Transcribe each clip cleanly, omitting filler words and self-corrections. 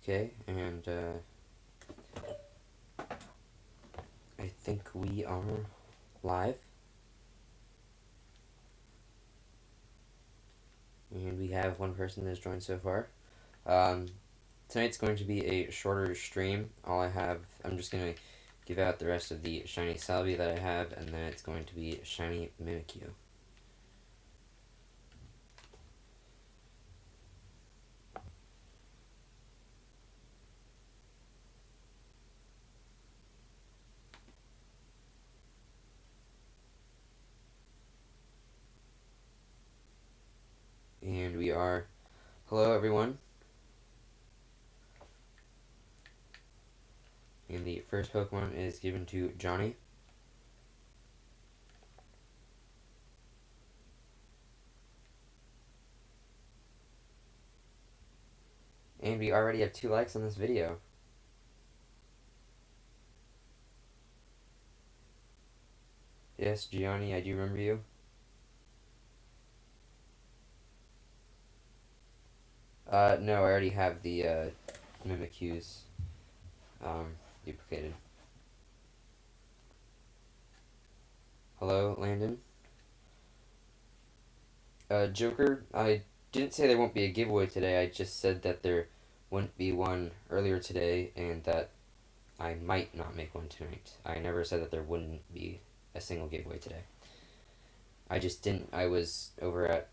Okay, and I think we are live, and we have one person that's joined so far. Um, Tonight's going to be a shorter stream. I'm just going to give out the rest of the shiny Celebi that I have, and then it's going to be shiny Mimikyu. And we are, hello everyone. And the first Pokemon is given to Johnny. And we already have 2 likes on this video. Yes, Gianni, I do remember you. No, I already have the Mimikyus duplicated. Hello, Landon. Joker, I didn't say there won't be a giveaway today. I just said that there wouldn't be one earlier today and that I might not make one tonight. I never said that there wouldn't be a single giveaway today. I just didn't. I was over at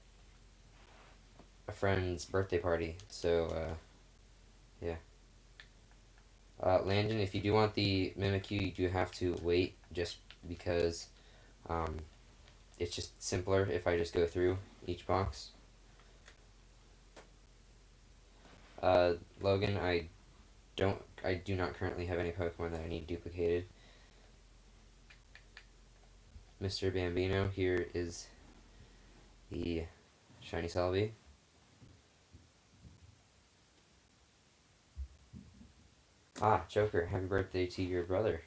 a friend's birthday party, so, yeah. Landon, if you do want the Mimikyu, you do have to wait just because um, it's just simpler if I just go through each box. Logan, I do not currently have any Pokemon that I need duplicated. Mr. Bambino, here is the shiny Celebi. Ah, Joker, happy birthday to your brother.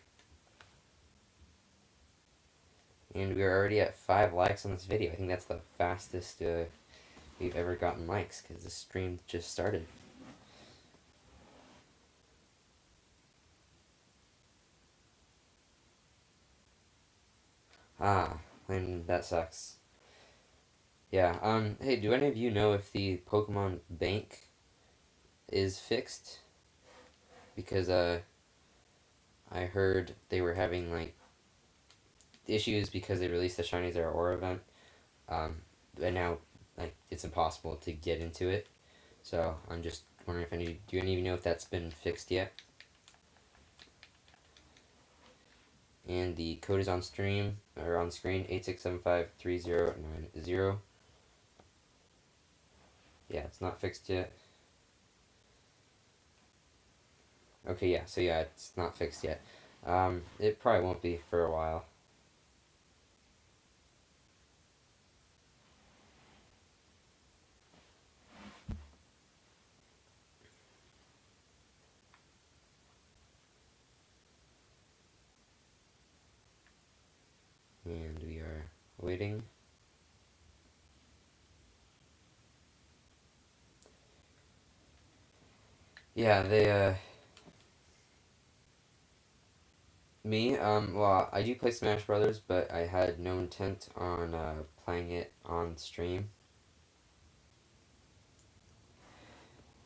And we are already at 5 likes on this video. I think that's the fastest we've ever gotten likes because the stream just started. Ah, and that sucks. Yeah, hey, do any of you know if the Pokemon Bank is fixed? Because, I heard they were having, like, issues because they released the Shiny Zero Aura event, and now, like, it's impossible to get into it. So, I'm just wondering if do any of you know if that's been fixed yet? And the code is on stream, or on screen, 86753090. Yeah, it's not fixed yet. Okay, yeah, so yeah, it's not fixed yet. It probably won't be for a while. And we are waiting. Yeah, me, well, I do play Smash Brothers, but I had no intent on, playing it on stream.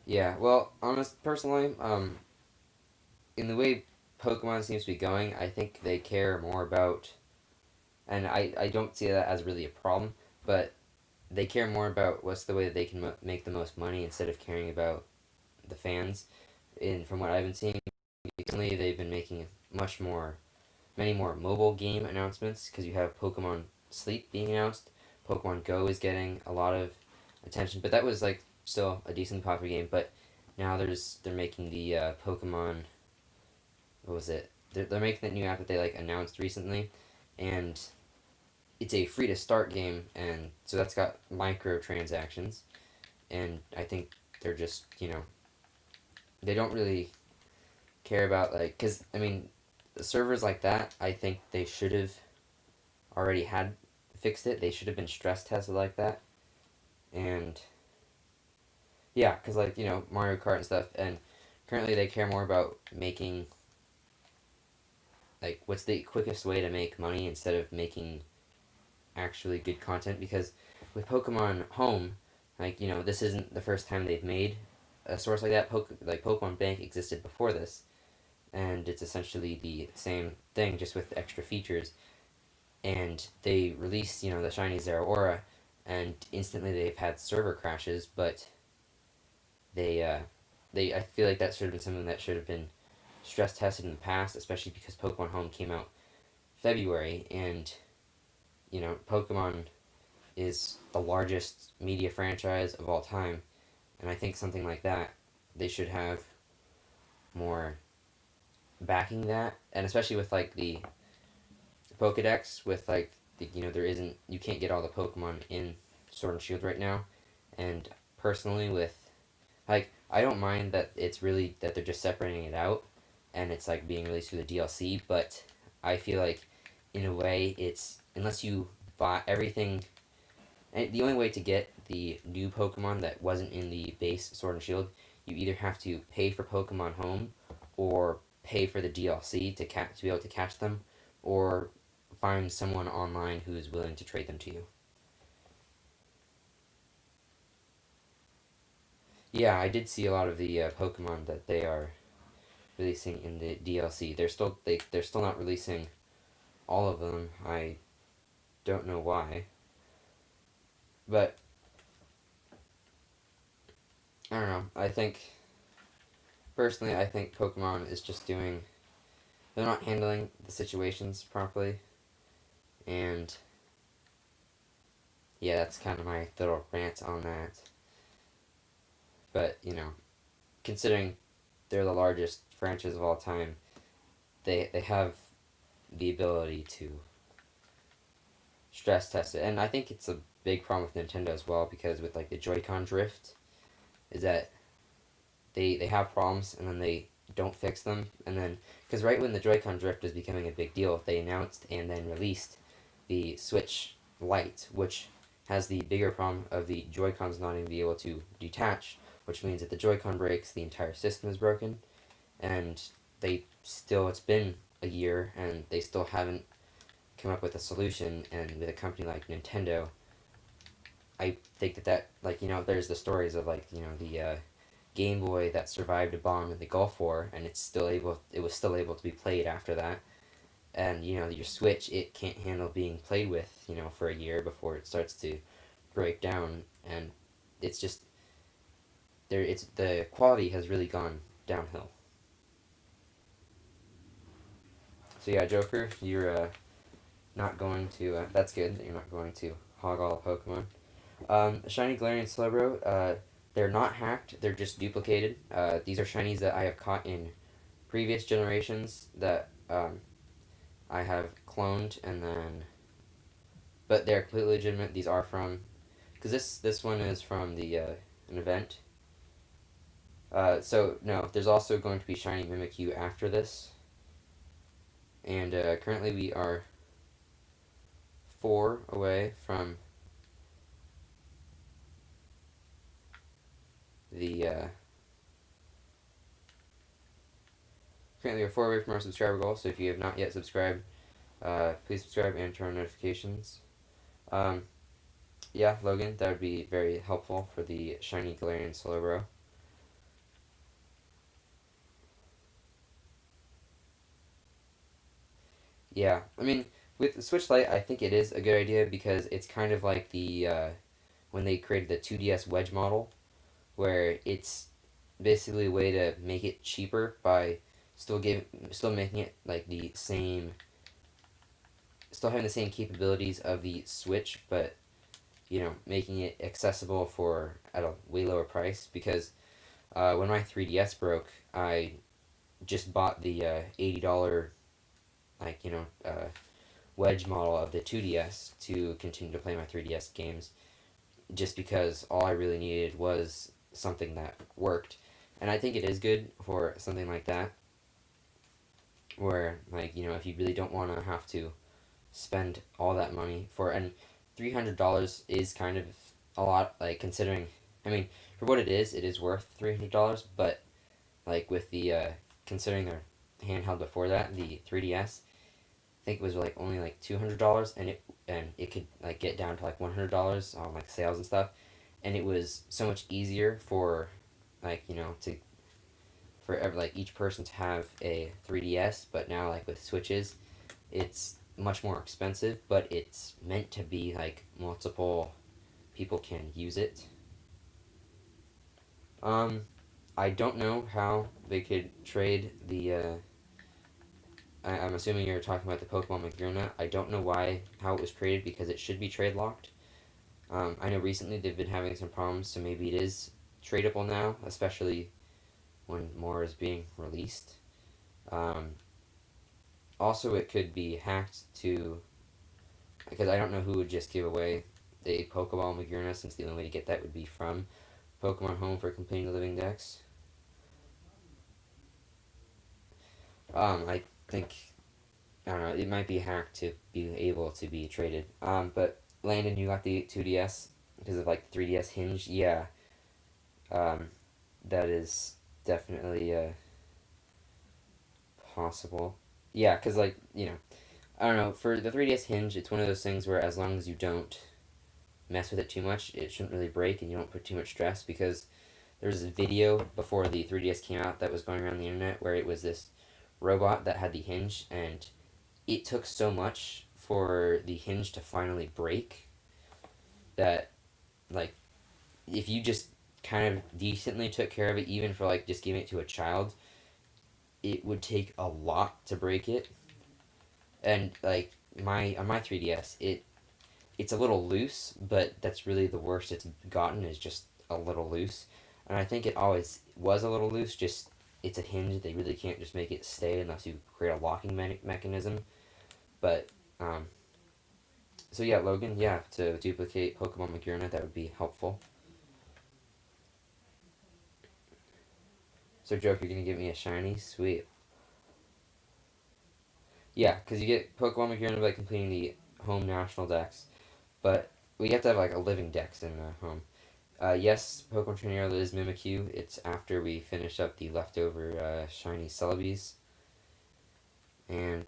Yeah, well, personally, in the way Pokemon seems to be going, I think they care more about, and I don't see that as really a problem, but they care more about what's the way that they can make the most money instead of caring about the fans. And from what I've been seeing recently, they've been making many more mobile game announcements because you have Pokemon Sleep being announced. Pokemon Go is getting a lot of attention, but that was like still a decently popular game. But now they're making the Pokemon. What was it? They're making that new app that they like announced recently, and it's a free to start game, and so that's got microtransactions, and I think they're just they don't really care about like because I mean servers like that I think they should have already had fixed it. They should have been stress tested like that, and yeah, because like Mario Kart and stuff, and currently they care more about making like what's the quickest way to make money instead of making actually good content because with Pokemon Home, like this isn't the first time they've made a source like that. Like Pokemon Bank existed before this, and it's essentially the same thing just with extra features. And they released the shiny Zeraora, and instantly they've had server crashes. But they I feel like that should have been something that should have been stress tested in the past, especially because Pokemon Home came out February, and Pokemon is the largest media franchise of all time, and I think something like that they should have more backing that, and especially with like the Pokedex, with like there isn't you can't get all the Pokemon in Sword and Shield right now, and personally with like I don't mind that it's really that they're just separating it out, and it's like being released through the DLC, but I feel like in a way it's unless you buy everything. And the only way to get the new Pokemon that wasn't in the base Sword and Shield, you either have to pay for Pokemon Home, or pay for the DLC to be able to catch them, or find someone online who is willing to trade them to you. Yeah, I did see a lot of the Pokemon that they are releasing in the DLC. They're still not releasing all of them. I don't know why, but I don't know. I think Pokemon is just doing they're not handling the situations properly, and yeah, that's kind of my little rant on that. But considering they're the largest franchise of all time, they have the ability to stress test it, and I think it's a big problem with Nintendo as well because with like the Joy-Con drift, is that they have problems and then they don't fix them, and then because right when the Joy-Con drift was becoming a big deal, they announced and then released the Switch Lite, which has the bigger problem of the Joy-Cons not even be able to detach, which means if the Joy-Con breaks, the entire system is broken, and it's been a year and they still haven't come up with a solution, and with a company like Nintendo, I think that like there's the stories of like the Game Boy that survived a bomb in the Gulf War, and it was still able to be played after that, and your Switch, it can't handle being played with for a year before it starts to break down, and it's just it's the quality has really gone downhill. So yeah, Joker, you're not going to that's good that you're not going to hog all the Pokemon. Shiny Galarian Slowbro, they're not hacked, they're just duplicated. These are shinies that I have caught in previous generations that I have cloned, and then but they're completely legitimate. These are from because this one is from the an event. So no, there's also going to be shiny Mimikyu after this, and currently we are 4 away from the currently we're 4 away from our subscriber goal. So if you have not yet subscribed, please subscribe and turn on notifications. Um, yeah, Logan, that would be very helpful for the shiny Galarian Slowbro. Yeah, I mean, with the Switch Lite, I think it is a good idea because it's kind of like the when they created the 2DS Wedge model, where it's basically a way to make it cheaper by still making it like the same, still having the same capabilities of the Switch, but making it accessible for at a way lower price. Because when my 3DS broke, I just bought the $80 like wedge model of the 2DS to continue to play my 3DS games, just because all I really needed was something that worked. And I think it is good for something like that, where like if you really don't want to have to spend all that money for, and $300 is kind of a lot, like considering, I mean, for what it is worth $300, but like with the considering their handheld before that, the 3DS. I think it was like only like $200, and it could like get down to like $100 on like sales and stuff, and it was so much easier for like to for like each person to have a 3DS. But now like with Switches, it's much more expensive, but it's meant to be like multiple people can use it. Um, I don't know how they could trade the. I'm assuming you're talking about the Pokemon Magearna. I don't know how it was created because it should be trade locked. I know recently they've been having some problems, so maybe it is tradable now, especially when more is being released. Um, Also, it could be hacked to because I don't know who would just give away the Pokeball Magearna, since the only way to get that would be from Pokemon Home for completing the living dex. I think I don't know. It might be hacked to be able to be traded. But Landon, you got the 2DS because of like the 3DS hinge. Yeah. Um, that is definitely possible. Yeah, because like I don't know, for the 3DS hinge, it's one of those things where as long as you don't mess with it too much, it shouldn't really break, and you don't put too much stress. Because there was a video before the 3DS came out that was going around the internet where it was this robot that had the hinge, and it took so much for the hinge to finally break that like if you just kind of decently took care of it, even for like just giving it to a child, it would take a lot to break it. And like my on my 3DS, it's a little loose, but that's really the worst it's gotten, is just a little loose. And I think it always was a little loose, just it's a hinge. They really can't just make it stay unless you create a locking mechanism. But um, so yeah, Logan, yeah, to duplicate Pokemon Magearna, that would be helpful. So Joke, you're gonna give me a shiny? Sweet. Yeah, because you get Pokemon Magearna by completing the home national dex, but we have to have like a living dex in home. Yes, Pokemon Trainer is Mimikyu. It's after we finish up the leftover shiny Celebis. And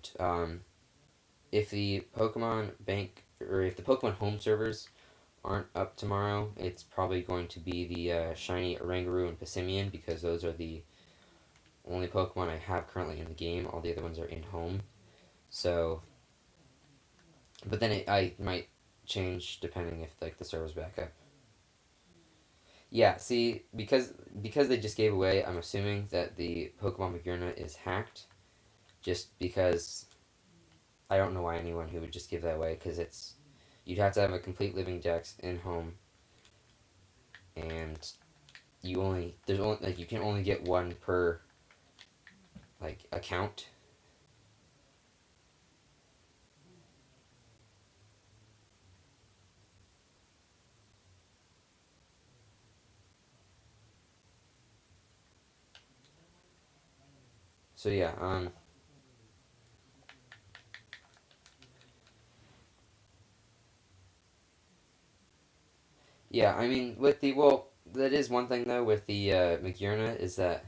if the Pokemon Bank, or if the Pokemon home servers aren't up tomorrow, it's probably going to be the shiny Oranguru and Passimian, because those are the only Pokemon I have currently in the game. All the other ones are in home. So, but then I might change depending if like the server's back up. Yeah, see, because they just gave away, I'm assuming that the Pokemon Magearna is hacked. Just because I don't know why anyone who would just give that away, because you'd have to have a complete living dex in home, and there's only like you can only get one per like account. So yeah, yeah. I mean, with the well, that is one thing though with the Magearna, is that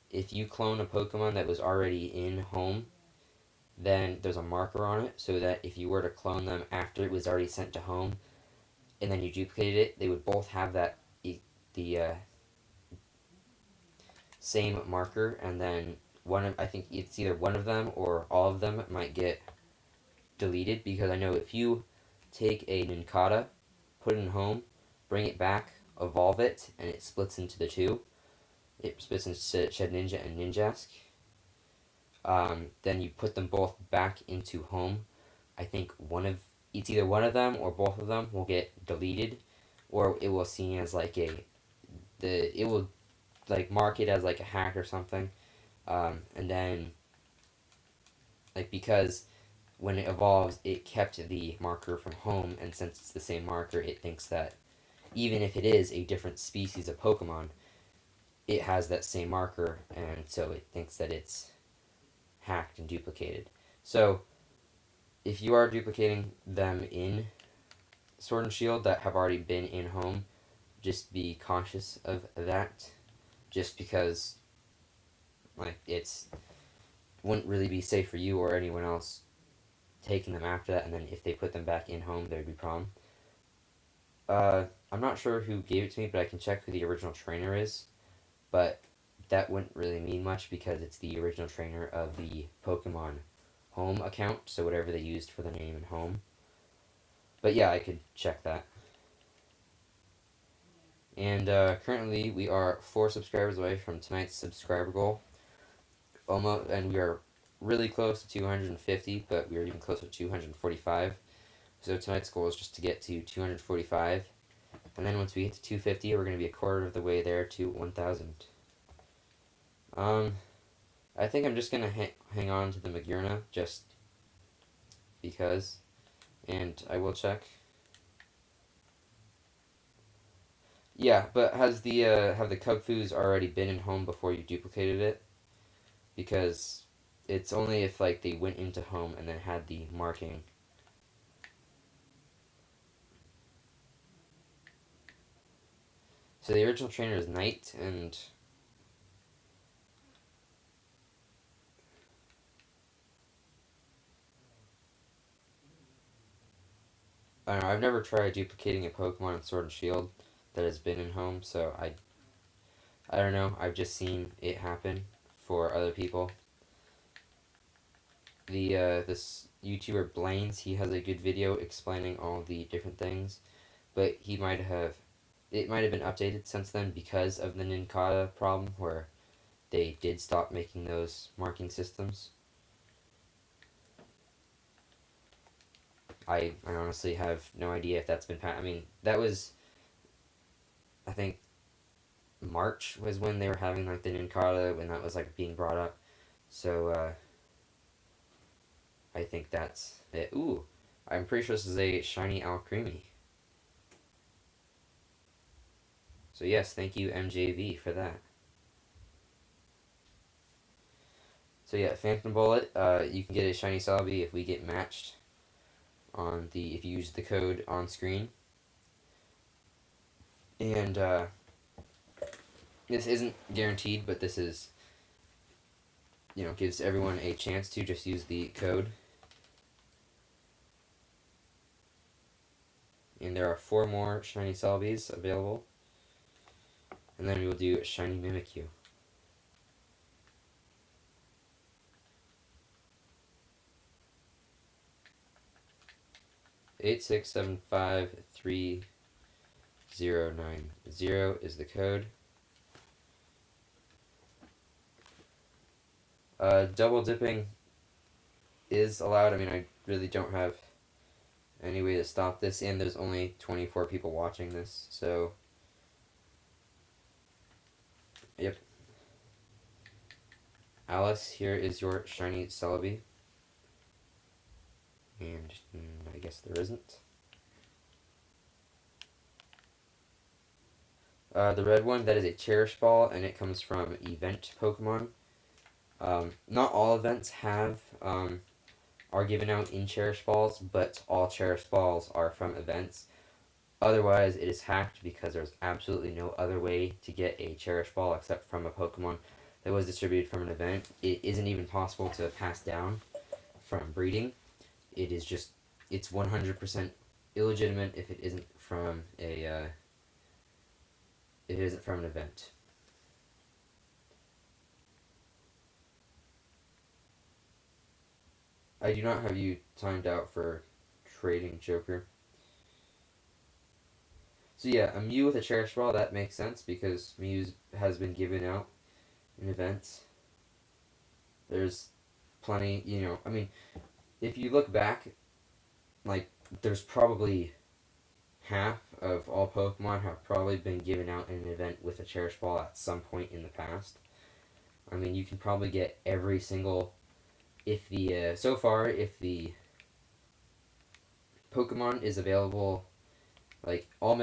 if you clone a Pokemon that was already in home, then there's a marker on it, so that if you were to clone them after it was already sent to home, and then you duplicated it, they would both have the same marker, and then I think it's either one of them or all of them might get deleted, because I know if you take a Nincada, put it in home, bring it back, evolve it, and it splits into the two. It splits into Shed Ninja and Ninjask. Then you put them both back into home. I think it's either one of them or both of them will get deleted, or it will seen as like it will like mark it as like a hack or something. And then like because when it evolves, it kept the marker from home, and since it's the same marker, it thinks that even if it is a different species of Pokemon, it has that same marker, and so it thinks that it's hacked and duplicated. So if you are duplicating them in Sword and Shield that have already been in home, just be cautious of that. Just because Like, it's wouldn't really be safe for you or anyone else taking them after that, and then if they put them back in home, there'd be a problem. I'm not sure who gave it to me, but I can check who the original trainer is. But that wouldn't really mean much because it's the original trainer of the Pokemon Home account, so whatever they used for the name and home. But yeah, I could check that. And currently, we are 4 subscribers away from tonight's subscriber goal. Almost, and we are really close to 250, but we are even closer to 245. So tonight's goal is just to get to 245, and then once we get to 250, we're going to be a quarter of the way there to 1,000. Um, I think I'm just going to hang on to the Magurna just because, and I will check. Yeah, but has the have the Kung-Fus already been in home before you duplicated it? Because it's only if like they went into home and then had the marking. So the original trainer is Knight, and I don't know. I've never tried duplicating a Pokemon in Sword and Shield that has been in home, so I don't know. I've just seen it happen for other people. The this YouTuber Blaine's, he has a good video explaining all the different things, but it might have been updated since then because of the Ninkata problem where they did stop making those marking systems. I honestly have no idea if that's been I mean, that was, I think, March was when they were having like the Ninkata, when that was like being brought up. So I think that's it. Ooh, I'm pretty sure this is a shiny Alcremie. So yes, thank you MJV for that. So yeah, Phantom Bullet, you can get a shiny Celebi if we get matched on the if you use the code on screen. And this isn't guaranteed, but this is, gives everyone a chance to just use the code. And there are 4 more shiny Celebis available. And then we will do a shiny Mimikyu. 867539090 is the code. Double dipping is allowed. I mean, I really don't have any way to stop this, and there's only 24 people watching this, so yep. Alice, here is your shiny Celebi. And I guess there isn't. The red one, that is a Cherish Ball, and it comes from event Pokemon. Not all events are given out in Cherish Balls, but all Cherish Balls are from events. Otherwise, it is hacked because there's absolutely no other way to get a Cherish Ball except from a Pokemon that was distributed from an event. It isn't even possible to pass down from breeding. It is just, it's 100% illegitimate if it isn't from an event. I do not have you timed out for trading Joker. So yeah, a Mew with a Cherish Ball, that makes sense because Mew has been given out in events. There's plenty, I mean, if you look back, like, there's probably half of all Pokemon have probably been given out in an event with a Cherish Ball at some point in the past. I mean, you can probably get every single, so far, if the Pokemon is available, like, all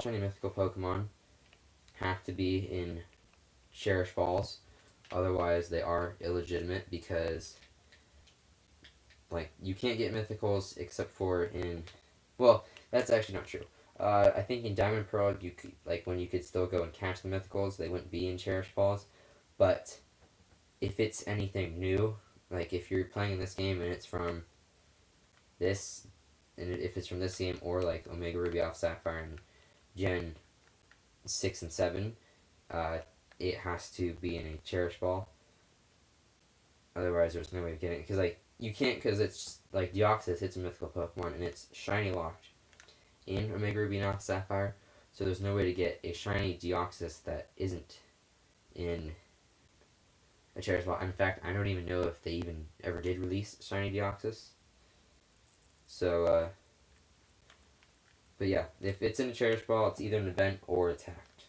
shiny mythical Pokemon have to be in Cherish Balls, otherwise they are illegitimate because, like, you can't get mythicals except for in, well, that's actually not true. I think in Diamond Pearl, you could, like, when you could still go and catch the mythicals, they wouldn't be in Cherish Balls, but if it's anything new, like if you're playing this game and it's from this, and if it's from this game or like Omega Ruby Alpha Sapphire and Gen 6 and 7, uh, it has to be in a Cherish Ball. Otherwise, there's no way of getting it. Because, like, you can't, because it's like Deoxys, it's a mythical Pokemon, and it's shiny locked in Omega Ruby and Alpha Sapphire. So there's no way to get a shiny Deoxys that isn't in a Cherish Ball. In fact, I don't even know if they even ever did release shiny Deoxys. So, but yeah, if it's in a Cherish Ball, it's either an event or it's hacked.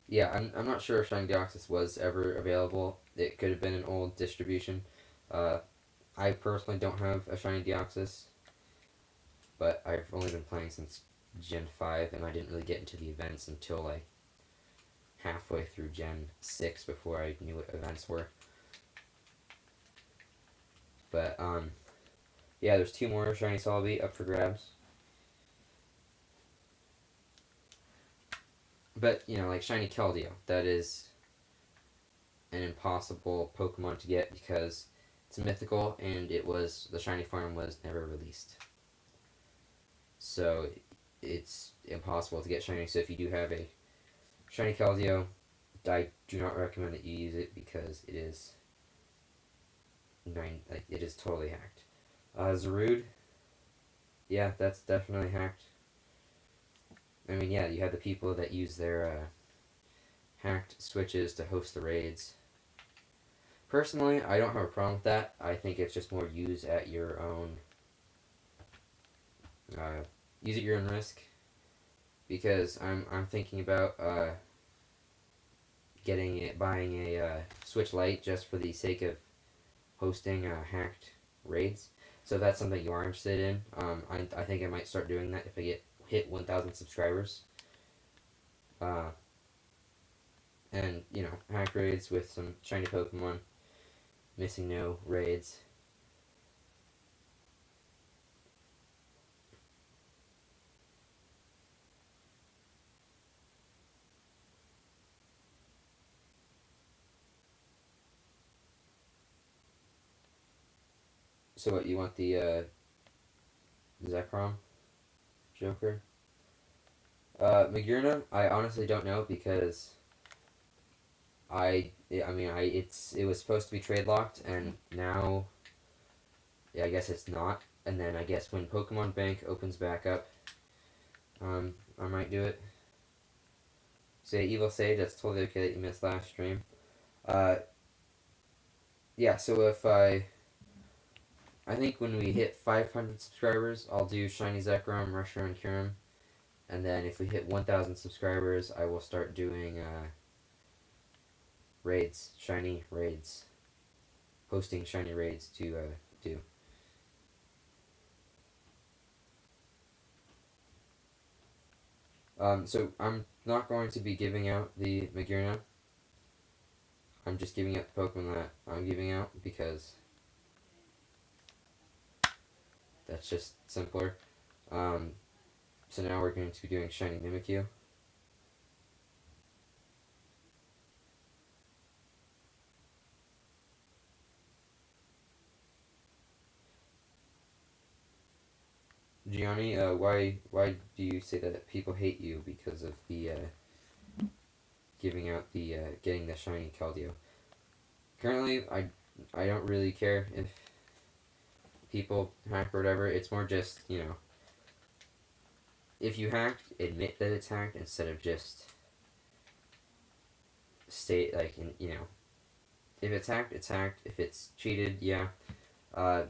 Yeah, I'm not sure if Shiny Deoxys was ever available. It could have been an old distribution. Uh, I personally don't have a Shiny Deoxys, but I've only been playing since Gen 5, and I didn't really get into the events until like halfway through Gen 6 before I knew what events were. But, yeah, there's two more Shiny Celebi up for grabs. But, you know, like Shiny Keldeo, that is an impossible Pokemon to get because it's mythical and the shiny form was never released. So it's impossible to get shiny. So if you do have a shiny Keldeo, I do not recommend that you use it because it is it is totally hacked. Zarude, yeah, that's definitely hacked. I mean, yeah, you have the people that use their hacked switches to host the raids. Personally, I don't have a problem with that. I think it's just more use at your own use at your own risk. Because I'm thinking about buying a Switch Lite just for the sake of hosting hacked raids. So if that's something you are interested in, I think I might start doing that if I hit 1,000 subscribers. And you know, hack raids with some shiny Pokemon, missing no raids. So what, you want the Zekrom Joker? Magurna, I honestly don't know because it was supposed to be trade locked and now, yeah, I guess it's not. And then I guess when Pokemon Bank opens back up, I might do it. Say Evil Sage, that's totally okay that you missed last stream. Uh, yeah, so if I think when we hit 500 subscribers, I'll do Shiny Zekrom, Reshiram, and Kyurem. And then if we hit 1,000 subscribers, I will start doing raids, shiny raids, hosting shiny raids to do. So I'm not going to be giving out the Magurna. I'm just giving out the Pokemon that I'm giving out because that's just simpler. So now we're going to be doing shiny Mimikyu. Gianni, why do you say that people hate you because of the giving out the getting the shiny Keldeo? Currently, I don't really care if people hack or whatever. It's more just, you know, if you hacked, admit that it's hacked instead of just state like you know, if it's hacked, it's hacked. If it's cheated, yeah. Uh,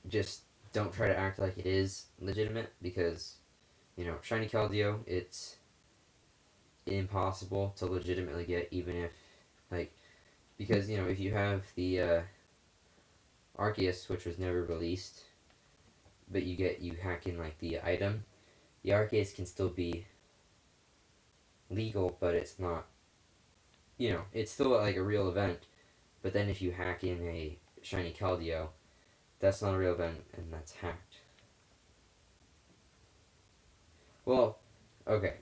just don't try to act like it is legitimate because, you know, shiny Keldeo, it's impossible to legitimately get even if like because you know if you have the Arceus, which was never released, but you hack in like the item, the Arceus can still be legal, but it's not. You know, it's still like a real event. But then if you hack in a shiny Keldeo, that's not a real event, and that's hacked. Well, Okay,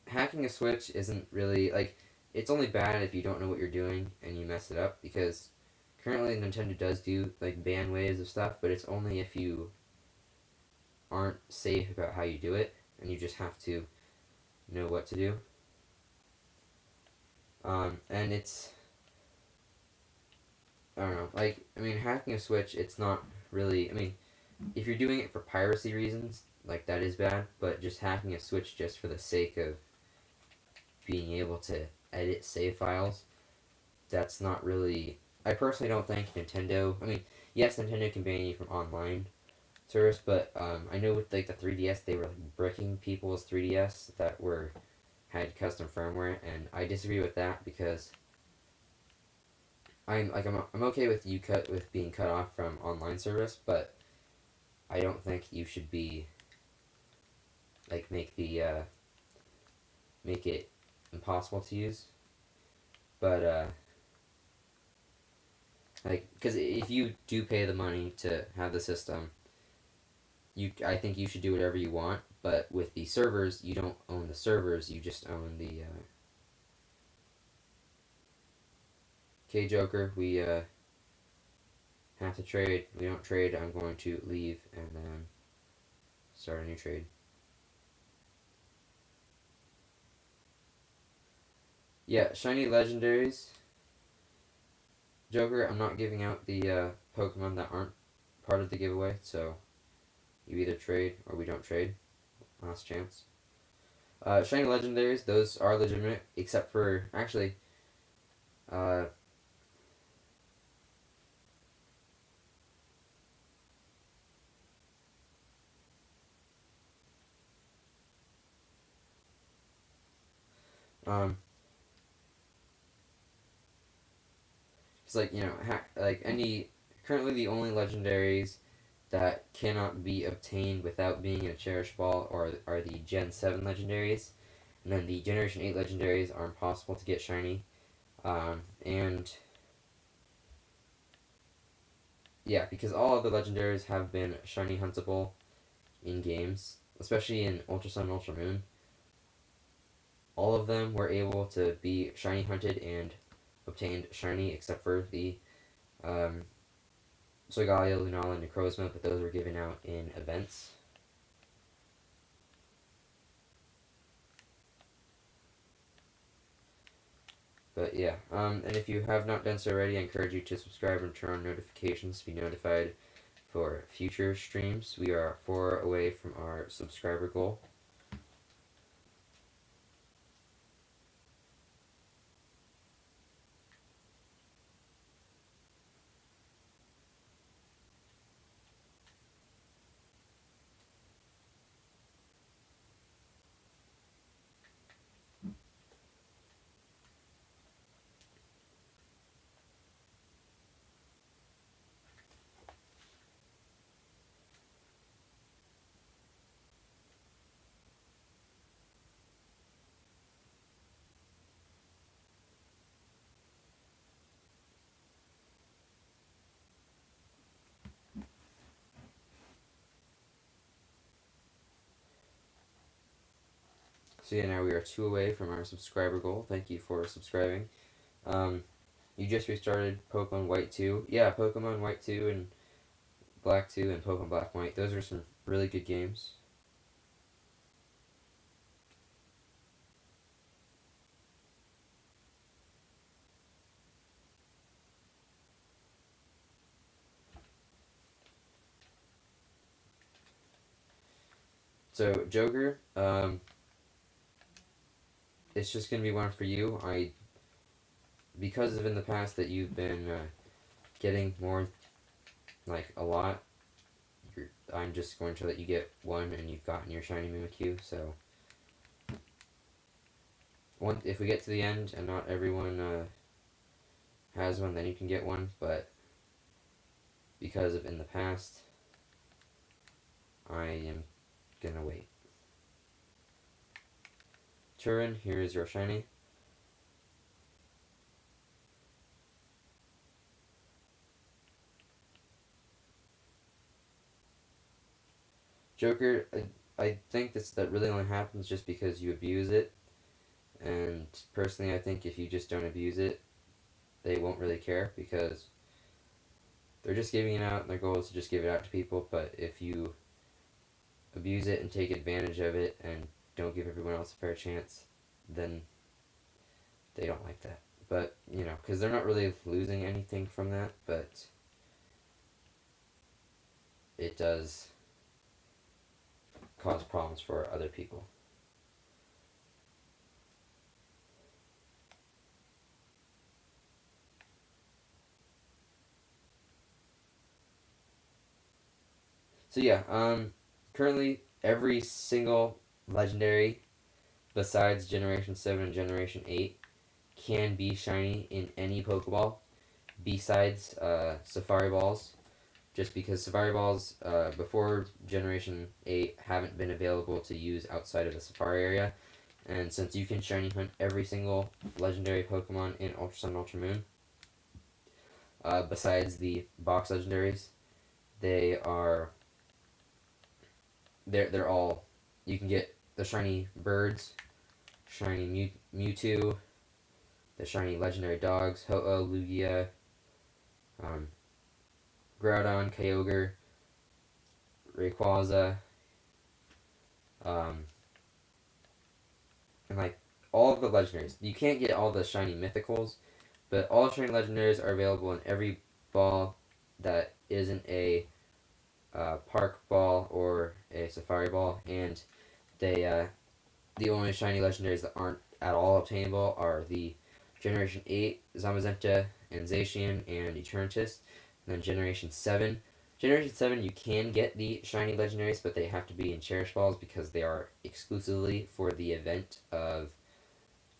hacking a Switch isn't really like it's only bad if you don't know what you're doing and you mess it up because currently Nintendo does do like ban waves of stuff, but it's only if you aren't safe about how you do it and you just have to know what to do. And it's I don't know, like I mean hacking a Switch, it's not really I mean if you're doing it for piracy reasons, like that is bad, but just hacking a Switch just for the sake of being able to edit save files, that's not really. I personally don't think Nintendo. I mean, yes, Nintendo can ban you from online service, but I know with like the 3DS, they were like bricking people's 3DS that were had custom firmware, and I disagree with that because I'm okay with you cut with being cut off from online service, but I don't think you should be like make it impossible to use. But like because if you do pay the money to have the system, I think you should do whatever you want. But with the servers, you don't own the servers. You just own the. Okay, Joker, we have to trade. We don't trade. I'm going to leave and then start a new trade. Yeah, shiny legendaries. Joker, I'm not giving out the Pokemon that aren't part of the giveaway, so you either trade or we don't trade. Last chance. Shiny legendaries, those are legitimate, except for actually. Uh, um, it's like like any currently the only legendaries that cannot be obtained without being in a Cherish Ball are the Gen 7 legendaries, and then the Generation 8 legendaries are impossible to get shiny. And yeah, because all of the legendaries have been shiny huntable in games, especially in Ultra Sun and Ultra Moon. All of them were able to be shiny hunted and obtained shiny, except for the um, Solgaleo, Lunala, and Necrozma, but those were given out in events. But yeah, and if you have not done so already, I encourage you to subscribe and turn on notifications to be notified for future streams. We are 4 away from our subscriber goal. So yeah, now we are 2 away from our subscriber goal. Thank you for subscribing. Um, you just restarted Pokemon White 2. Yeah, Pokemon White 2 and Black 2 and Pokemon Black and White. Those are some really good games. So, Joker, it's just going to be one for you. Because of in the past that you've been getting more, like a lot, I'm just going to let you get one, and you've gotten your shiny Mimikyu. So, if we get to the end and not everyone has one, then you can get one. But because of in the past, I am gonna wait. Turin, here is your shiny. Joker, I think that really only happens just because you abuse it. And personally, I think if you just don't abuse it, they won't really care because they're just giving it out, and their goal is to just give it out to people. But if you abuse it and take advantage of it and don't give everyone else a fair chance, then they don't like that. But, because they're not really losing anything from that, but it does cause problems for other people. So yeah, currently every single legendary besides Generation 7 and Generation 8 can be shiny in any Pokeball besides Safari Balls. Just because Safari Balls before Generation 8 haven't been available to use outside of the Safari area. And since you can shiny hunt every single legendary Pokemon in Ultra Sun and Ultra Moon, besides the box legendaries, they are they're all you can get the shiny birds, shiny Mewtwo, the shiny legendary dogs, Ho-Oh, Lugia, um, Groudon, Kyogre, Rayquaza, um, and like all of the legendaries. You can't get all the shiny mythicals, but all shiny legendaries are available in every ball that isn't a park ball or a safari ball, and they the only shiny legendaries that aren't at all obtainable are the Generation 8 Zamazenta and Zacian and Eternatus, and then Generation 7. Generation 7 you can get the shiny legendaries, but they have to be in Cherish Balls because they are exclusively for the event of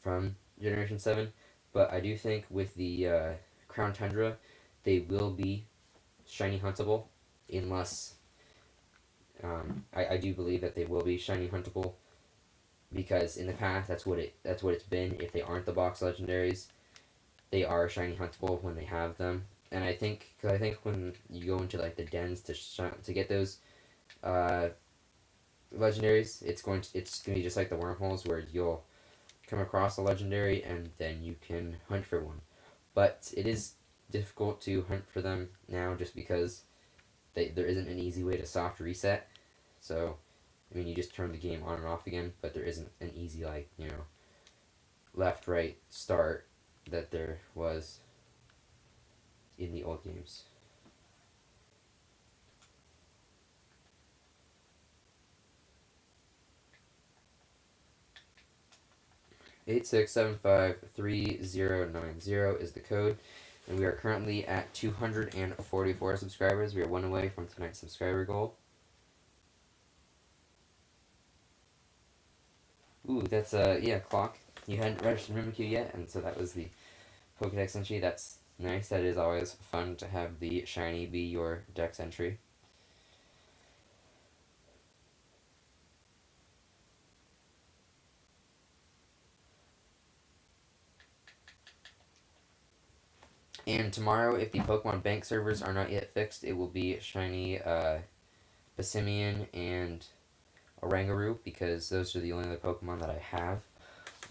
from Generation 7. But I do think with the Crown Tundra, they will be shiny huntable unless I do believe that they will be shiny huntable because in the past that's what it's been. If they aren't the box legendaries, they are shiny huntable when they have them. And I think when you go into like the dens to get those uh, legendaries, it's going to be just like the wormholes where you'll come across a legendary and then you can hunt for one. But it is difficult to hunt for them now just because there isn't an easy way to soft reset. So I mean, you just turn the game on and off again, but there isn't an easy, like, left, right, start that there was in the old games. 86753090 is the code, and we are currently at 244 subscribers. We are one away from tonight's subscriber goal. Ooh, that's yeah, clock. You hadn't registered Mimikyu yet, and so that was the Pokedex entry. That's nice. That is always fun to have the shiny be your dex entry. And tomorrow, if the Pokemon Bank servers are not yet fixed, it will be shiny Passimian and Oranguru because those are the only other Pokemon that I have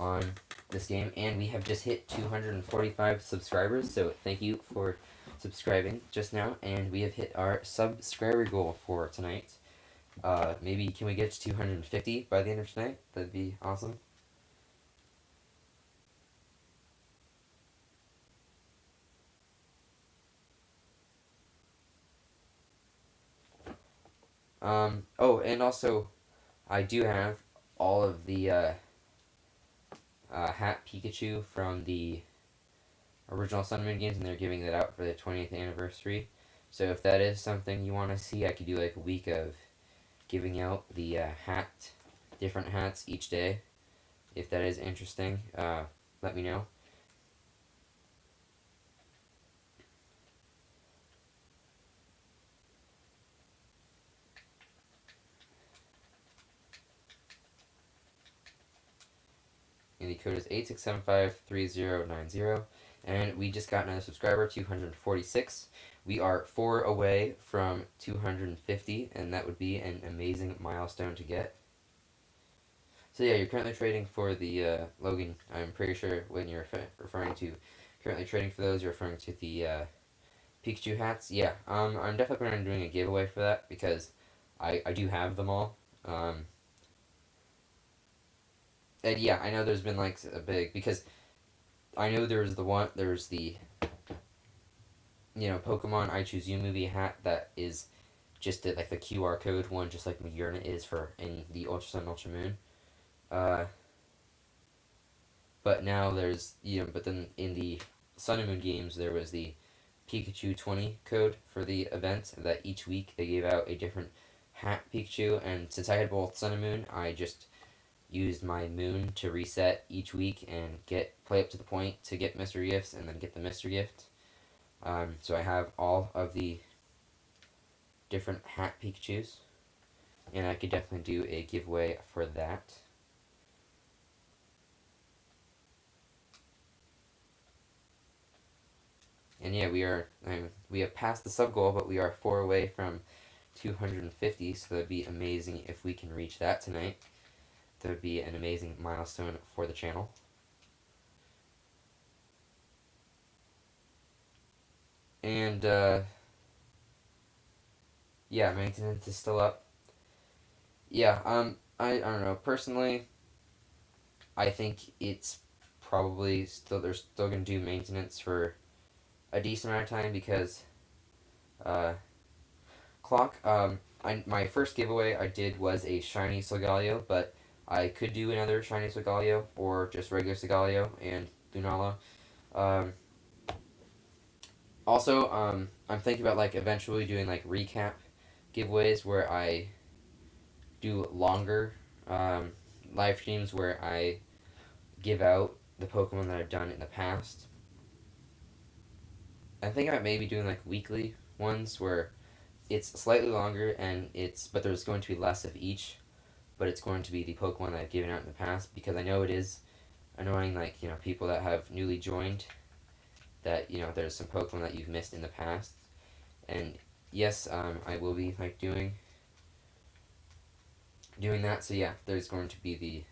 on this game. And we have just hit 245 subscribers, so thank you for subscribing just now. And we have hit our subscriber goal for tonight. Maybe can we get to 250 by the end of tonight? That'd be awesome. Oh, and also, I do have all of the Hat Pikachu from the original Sun and Moon games, and they're giving that out for the 20th anniversary. So if that is something you want to see, I could do like a week of giving out the different hats each day. If that is interesting, let me know. And the code is 86753090. And we just got another subscriber, 246. We are 4 away from 250, and that would be an amazing milestone to get. So yeah, you're currently trading for the Logan. I'm pretty sure when you're referring to currently trading for those, you're referring to the Pikachu hats. Yeah, I'm definitely planning on doing a giveaway for that because I do have them all. Um, and yeah, I know there's been like a big because I know there's the Pokemon I Choose You movie hat that is just like the QR code one, just like Moderna is for in the Ultra Sun Ultra Moon. Uh, but now there's but then in the Sun and Moon games there was the Pikachu 20 code for the event that each week they gave out a different hat Pikachu, and since I had both Sun and Moon, I just used my Moon to reset each week and get play up to the point to get mystery gifts and then get the mystery gift. So I have all of the different hat Pikachus, and I could definitely do a giveaway for that. And yeah, we have passed the sub goal, but we are 4 away from 250, so that'd be amazing if we can reach that tonight. That would be an amazing milestone for the channel. And yeah, maintenance is still up. Yeah, I don't know. Personally, I think it's probably still they're still gonna do maintenance for a decent amount of time because uh, clock. My first giveaway I did was a shiny Solgaleo, but I could do another shiny Solgaleo or just regular Solgaleo and Lunala. Um, Also, I'm thinking about like eventually doing like recap giveaways where I do longer um, live streams where I give out the Pokemon that I've done in the past. I think about maybe doing like weekly ones where it's slightly longer and but there's going to be less of each, but it's going to be the Pokemon that I've given out in the past because I know it is annoying like people that have newly joined that there's some Pokemon that you've missed in the past. And yes, I will be like doing that. So yeah, there's going to be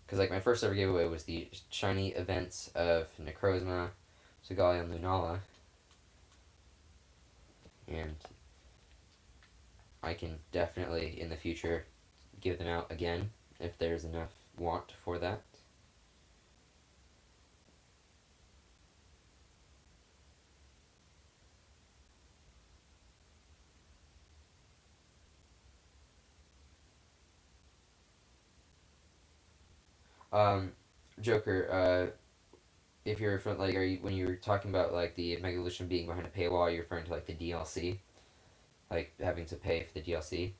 because like my first ever giveaway was the shiny events of Necrozma, Solgaleo, and Lunala, and I can definitely in the future give them out again if there's enough want for that. Um, Joker, if you're from like, are you when you're talking about like the Mega Evolution being behind a paywall, you're referring to like the DLC, like having to pay for the DLC.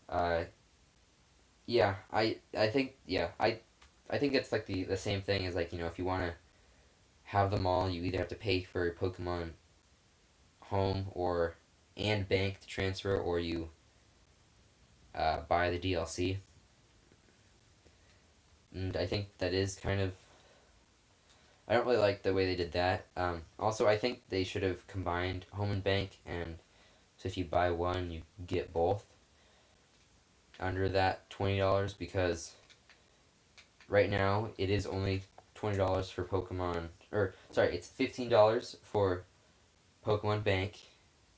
Uh, yeah, I think I think it's like the same thing as like if you want to have them all, you either have to pay for Pokemon Home or and Bank to transfer, or you buy the DLC. And I think that is kind of I don't really like the way they did that. Also, I think they should have combined Home and Bank, and so if you buy one, you get both under that $20 because right now it is only $20 for Pokemon, or sorry, it's $15 for Pokemon Bank,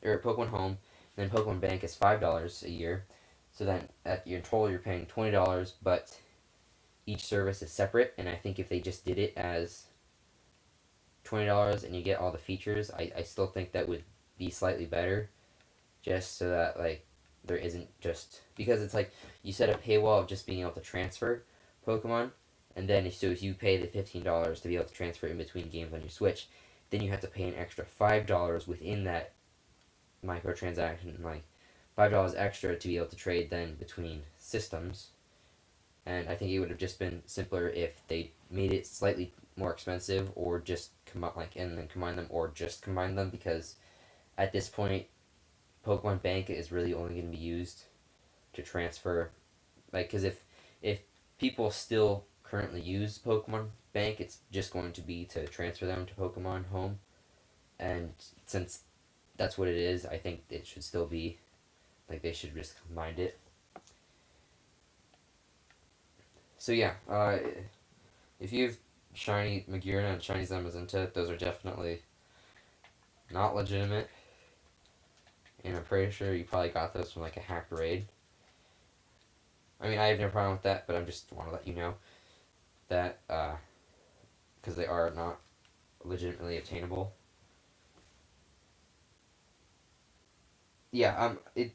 or Pokemon Home, and then Pokemon Bank is $5 a year. So then at your total you're paying $20, but each service is separate. And I think if they just did it as $20 and you get all the features, I still think that would be slightly better, just so that like there isn't just because it's like you set a paywall of just being able to transfer Pokemon, and then if you pay the $15 to be able to transfer in between games on your Switch, then you have to pay an extra $5 within that microtransaction, like $5 extra to be able to trade then between systems. And I think it would have just been simpler if they made it slightly more expensive, or just and then combine them, or just combine them because at this point, Pokemon Bank is really only going to be used to transfer, like because if people still currently use Pokemon Bank, it's just going to be to transfer them to Pokemon Home, and since that's what it is, I think it should still be like they should just combine it. So yeah, if you have shiny Magirna and shiny Zamazenta, those are definitely not legitimate, and I'm pretty sure you probably got those from like a hacked raid. I mean, I have no problem with that, but I just want to let you know that because they are not legitimately obtainable. Yeah, it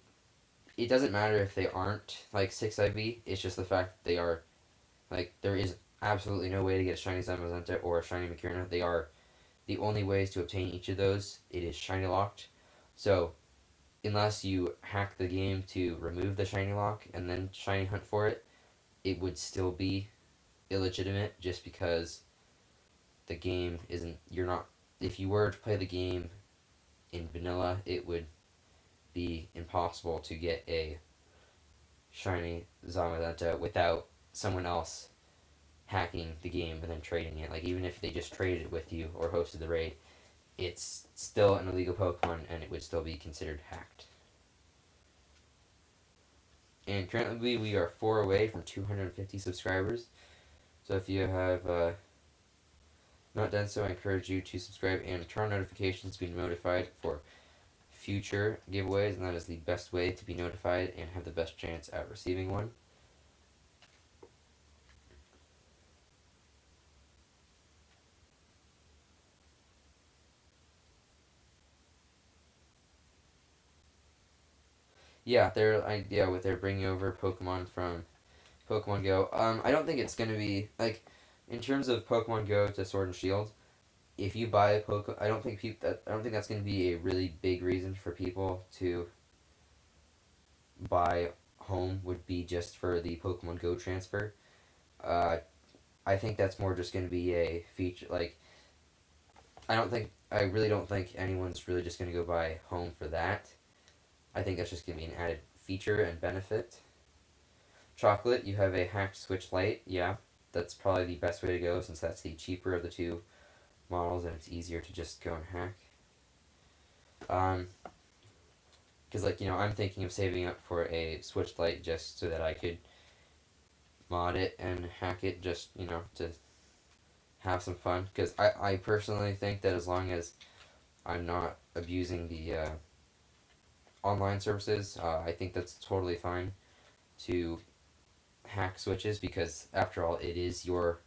doesn't matter if they aren't like 6 IV. It's just the fact that they are like there is absolutely no way to get a shiny Zamazenta or a shiny Makurna. They are the only ways to obtain each of those. It is shiny locked. So unless you hack the game to remove the shiny lock and then shiny hunt for it, it would still be illegitimate just because the game isn't. You're not. If you were to play the game in vanilla, it would be impossible to get a shiny Zamazenta without someone else hacking the game and then trading it. Like even if they just traded it with you or hosted the raid, it's still an illegal Pokemon and it would still be considered hacked. And currently we are 4 away from 250 subscribers. So if you have not done so, I encourage you to subscribe and turn on notifications to be notified for future giveaways, and that is the best way to be notified and have the best chance at receiving one. Yeah, with their bringing over Pokemon from Pokemon Go. I don't think it's gonna be like in terms of Pokemon Go to Sword and Shield. If you buy a Pokemon, I don't think that's gonna be a really big reason for people to buy home. Would be just for the Pokemon Go transfer. Uh, I think that's more just gonna be a feature. Like I really don't think anyone's really just gonna go buy home for that. I think that's just gonna be an added feature and benefit. Chocolate, you have a hacked Switch Lite. Yeah, that's probably the best way to go since that's the cheaper of the two models and it's easier to just go and hack. Because I'm thinking of saving up for a Switch Lite just so that I could mod it and hack it just to have some fun. Because I personally think that as long as I'm not abusing the online services, I think that's totally fine to hack Switches because after all, it is your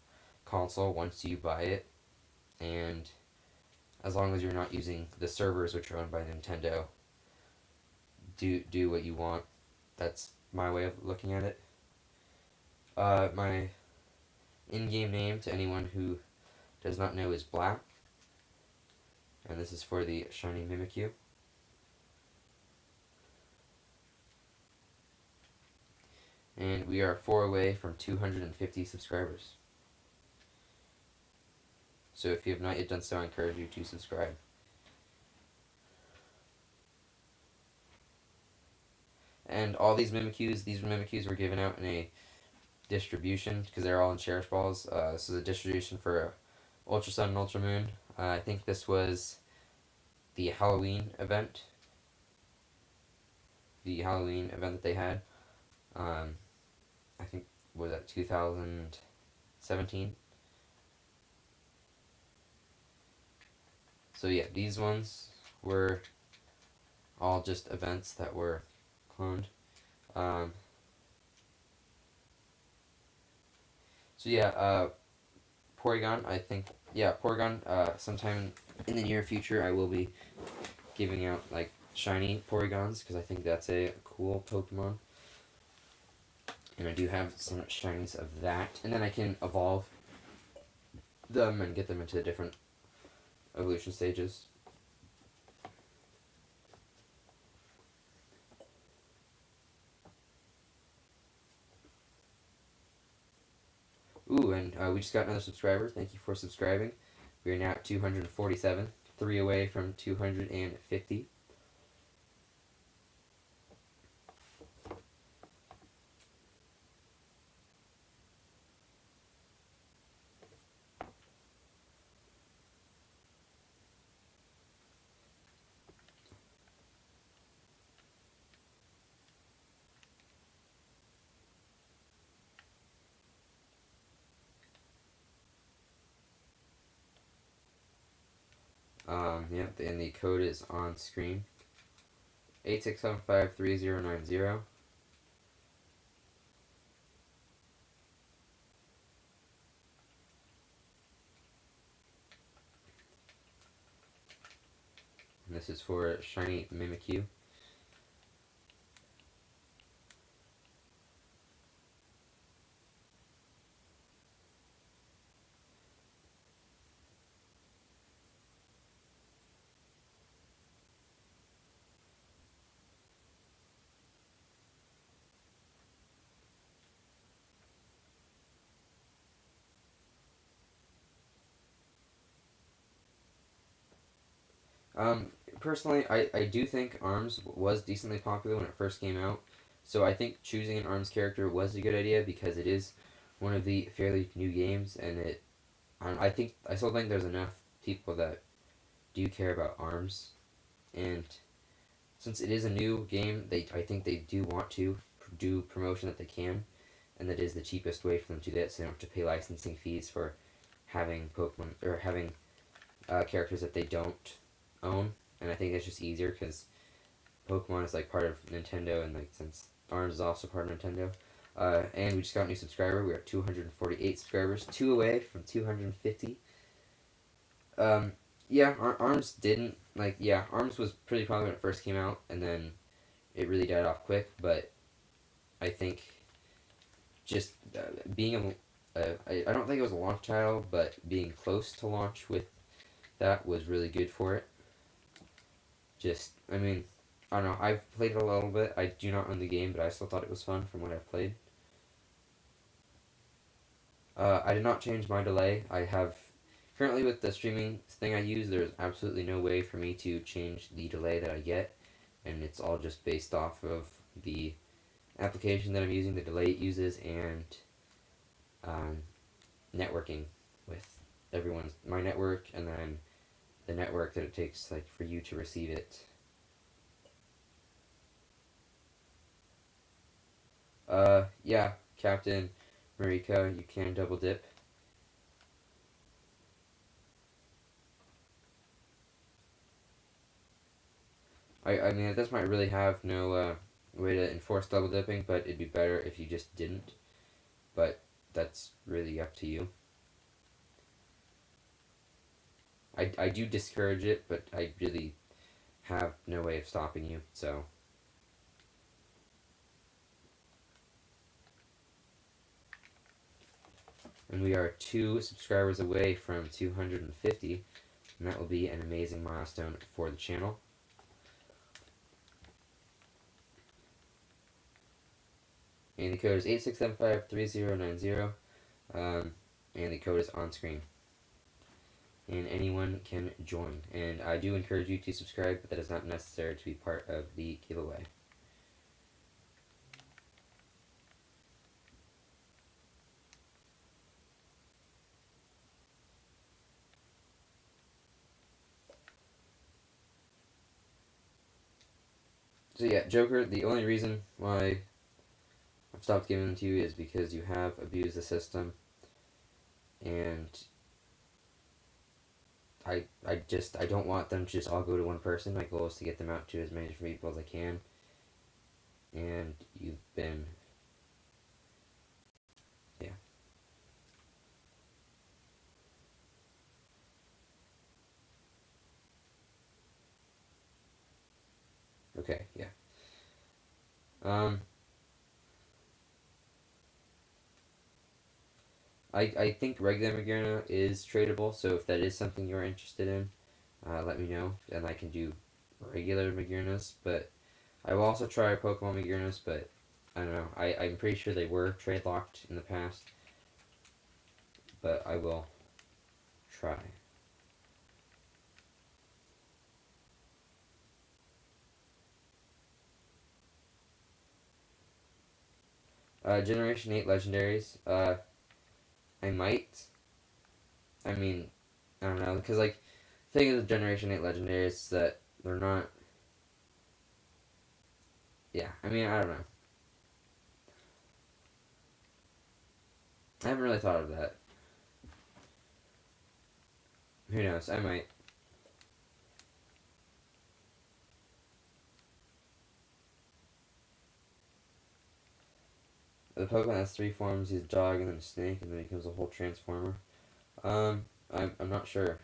console once you buy it, and as long as you're not using the servers which are owned by Nintendo, do what you want. That's my way of looking at it. My in-game name to anyone who does not know is Black, and this is for the shiny Mimikyu. And we are 4 away from 250 subscribers. So if you have not yet done so, I encourage you to subscribe. And all these Mimikyus were given out in a distribution because they're all in Cherish Balls. This is a distribution for Ultra Sun and Ultra Moon. I think this was the Halloween event. The Halloween event that they had. I think, was that 2017? So yeah, these ones were all just events that were cloned. Um, so yeah, Porygon, I think, yeah, Porygon, sometime in the near future I will be giving out, like, shiny Porygons, because I think that's a cool Pokemon. And I do have some shinies of that. And then I can evolve them and get them into different evolution stages. Ooh, and we just got another subscriber. Thank you for subscribing. We are now at 247, 3 away from 250. Yep, and the code is on screen. 86753090. And this is for shiny Mimikyu. Personally, I do think ARMS was decently popular when it first came out. So I think choosing an ARMS character was a good idea because it is one of the fairly new games, and I still think there's enough people that do care about ARMS, and since it is a new game, I think they do want to do promotion that they can, and that is the cheapest way for them to do that, so they don't have to pay licensing fees for having Pokemon or having characters that they don't own. And I think it's just easier because Pokemon is like part of Nintendo, and like since ARMS is also part of Nintendo. And we just got a new subscriber. We are 248 subscribers, two away from 250. Um, yeah, ARMS didn't like. Yeah, ARMS was pretty popular when it first came out, and then it really died off quick. But I think just being I don't think it was a launch title, but being close to launch with that was really good for it. Just, I mean, I don't know. I've played it a little bit. I do not own the game, but I still thought it was fun from what I've played. I did not change my delay. I have currently with the streaming thing I use. There's absolutely no way for me to change the delay that I get, and it's all just based off of the application that I'm using, the delay it uses, and um, networking with everyone's my network, and then the network that it takes like for you to receive it. Yeah, Captain Mariko, you can double dip. I mean, this might really have no way to enforce double dipping, but it'd be better if you just didn't. But that's really up to you. I do discourage it, but I really have no way of stopping you, so. And we are 2 subscribers away from 250, and that will be an amazing milestone for the channel. And the code is 86753090, and the code is on screen. And anyone can join. And I do encourage you to subscribe, but that is not necessary to be part of the giveaway. So yeah, Joker, the only reason why I've stopped giving them to you is because you have abused the system, and I don't want them to just all go to one person. My goal is to get them out to as many different people as I can, and you've been, yeah. Okay, yeah. Um, I think regular Magearna is tradable, so if that is something you're interested in, let me know, and I can do regular Magearnas, but I will also try Pokemon Magearnas, but I don't know. I'm pretty sure they were trade locked in the past, but I will try. Generation 8 legendaries, I might. I mean, I don't know, because, like, the thing is with Generation 8 legendaries is that they're not. Yeah, I mean, I don't know. I haven't really thought of that. Who knows? I might. the Pokemon has three forms. He's a dog and then a snake and then he becomes a whole transformer. I'm not sure.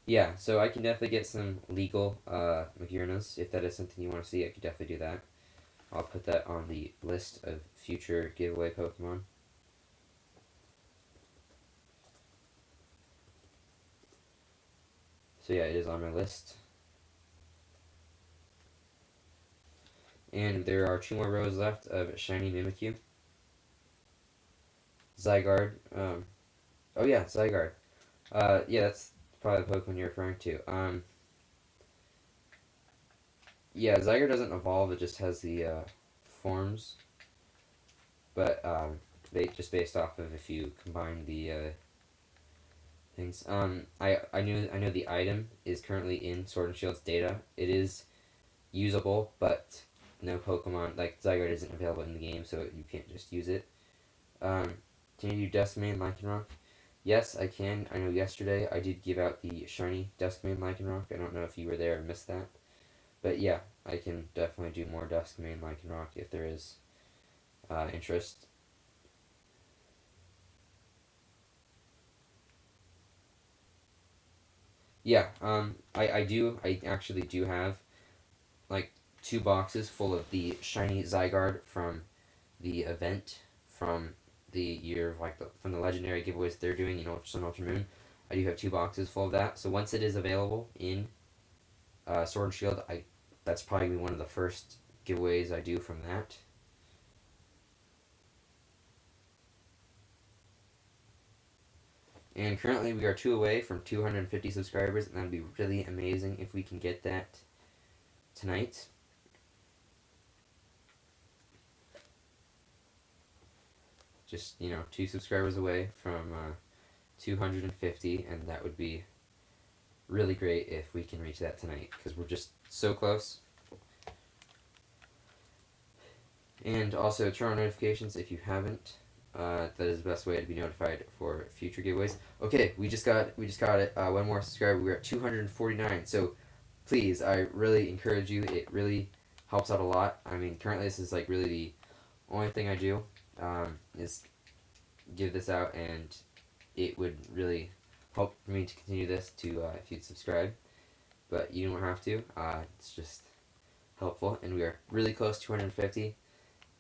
Yeah, so I can definitely get some legal Magirinas. If that is something you want to see, I could definitely do that. I'll put that on the list of future giveaway Pokemon. So yeah, it is on my list. And there are two more rows left of Shiny Mimikyu. Zygarde. Oh yeah, Zygarde. Yeah, that's probably the Pokemon you're referring to. Yeah, Zygarde doesn't evolve, it just has the forms. But they just based off of if you combine the things. I know the item is currently in Sword and Shield's data. It is usable, but no Pokemon like Zygarde isn't available in the game, so you can't just use it. Um, can you do Duskmane Lycanroc? Yes, I can. I know yesterday I did give out the shiny Duskmane Lycanroc. I don't know if you were there and missed that, but yeah, I can definitely do more Duskmane Lycanroc if there is interest. Yeah, I actually do have like two boxes full of the shiny Zygarde from the event from the year of from the legendary giveaways they're doing, Sun Ultra Moon. I do have two boxes full of that. So once it is available in Sword and Shield, that's probably one of the first giveaways I do from that. And currently we are two away from 250 subscribers, and that'd be really amazing if we can get that tonight. Just, two subscribers away from 250, and that would be really great if we can reach that tonight, because we're just so close. And also turn on notifications if you haven't. That is the best way to be notified for future giveaways. Okay, we just got it. One more subscriber. We're at 249. So please, I really encourage you. It really helps out a lot. I mean, currently this is like really the only thing I do is give this out, and it would really help me to continue this to if you'd subscribe. But you don't have to. It's just helpful, and we are really close to 250.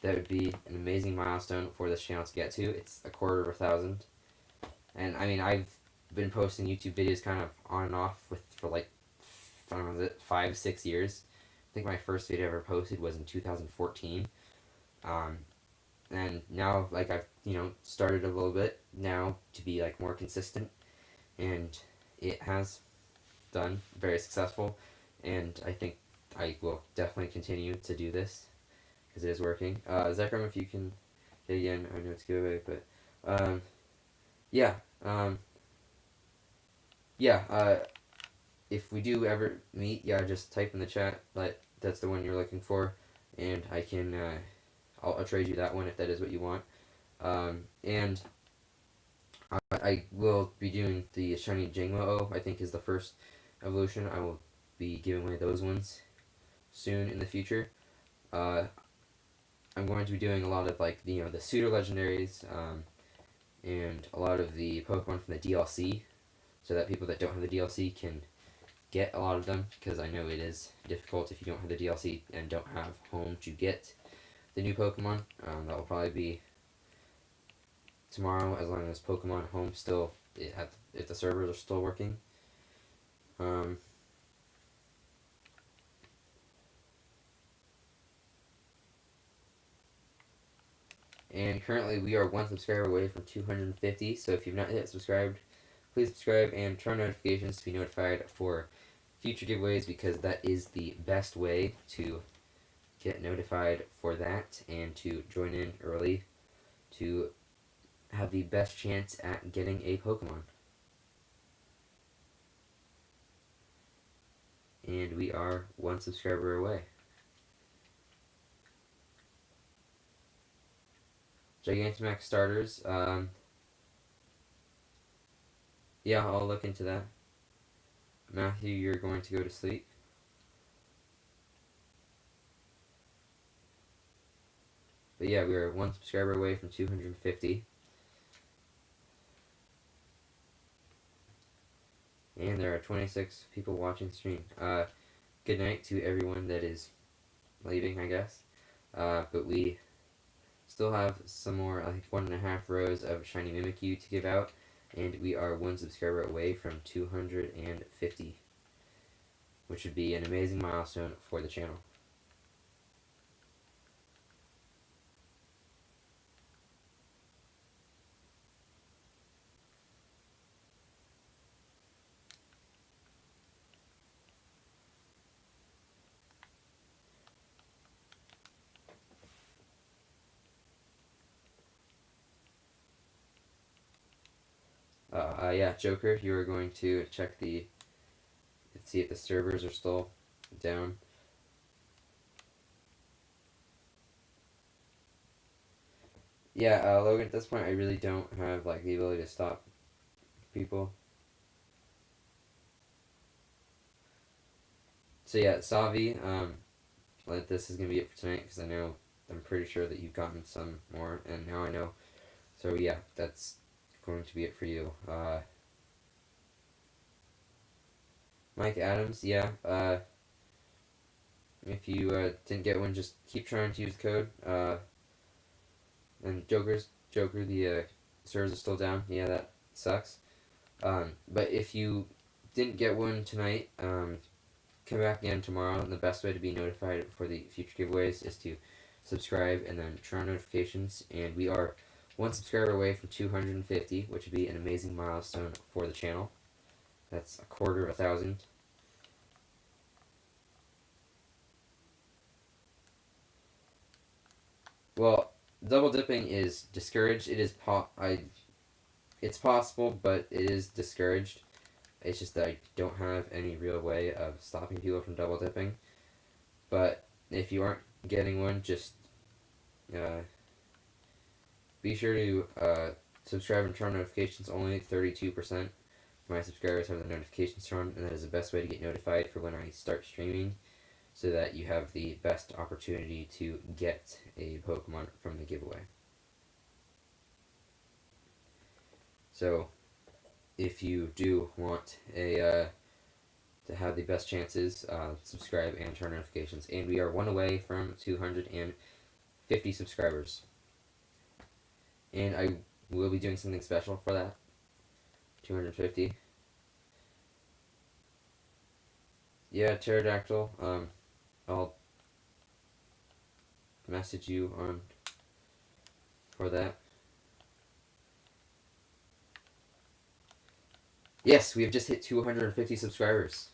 That would be an amazing milestone for this channel to get to. It's a quarter of 1,000. And I mean, I've been posting YouTube videos kind of on and off for like, I don't know, 5-6 years. I think my first video I ever posted was in 2014. And now, like, I've, started a little bit now to be, like, more consistent. And it has done very successful. And I think I will definitely continue to do this, because it is working. Zekrom, if you can hit again, I know it's a giveaway, but yeah, yeah. If we do ever meet, yeah, just type in the chat that that's the one you're looking for, and I can I'll trade you that one if that is what you want. And I will be doing the shiny Jangmo-O. I think is the first evolution. I will be giving away those ones soon in the future. I'm going to be doing a lot of like the pseudo legendaries, and a lot of the Pokemon from the DLC, so that people that don't have the DLC can get a lot of them, because I know it is difficult if you don't have the DLC and don't have home to get the new Pokemon. That will probably be tomorrow, as long as Pokemon Home still, if the servers are still working. And currently we are one subscriber away from 250, so if you've not yet subscribed, please subscribe and turn on notifications to be notified for future giveaways, because that is the best way to get notified for that and to join in early to have the best chance at getting a Pokemon. And we are one subscriber away. Gigantamax starters, yeah, I'll look into that. Matthew, you're going to go to sleep. But yeah, we are one subscriber away from 250. And there are 26 people watching the stream. Good night to everyone that is leaving, I guess. But we still have some more, like 1.5 rows of shiny Mimikyu to give out. And we are one subscriber away from 250. Which would be an amazing milestone for the channel. Yeah, Joker, you are going to check see if the servers are still down. Yeah, Logan, at this point, I really don't have, like, the ability to stop people. So yeah, Savi, like, this is going to be it for tonight, because I'm pretty sure that you've gotten some more, and now I know. So yeah, that's going to be it for you. Mike Adams, yeah, if you didn't get one, just keep trying to use the code. And Joker, the servers are still down. Yeah, that sucks. But if you didn't get one tonight, come back again tomorrow. And the best way to be notified for the future giveaways is to subscribe and then turn on notifications. And we are one subscriber away from 250, which would be an amazing milestone for the channel. That's 250. Well, double dipping is discouraged. It's possible, but it is discouraged. It's just that I don't have any real way of stopping people from double dipping. But if you aren't getting one, just uh, be sure to subscribe and turn on notifications. Only 32% of my subscribers have the notifications turned, and that is the best way to get notified for when I start streaming, so that you have the best opportunity to get a Pokemon from the giveaway. So, if you do want to have the best chances, subscribe and turn notifications. And we are one away from 250 subscribers. And I will be doing something special for that. 250. Yeah, Pterodactyl. I'll message you on for that. Yes, we have just hit 250 subscribers.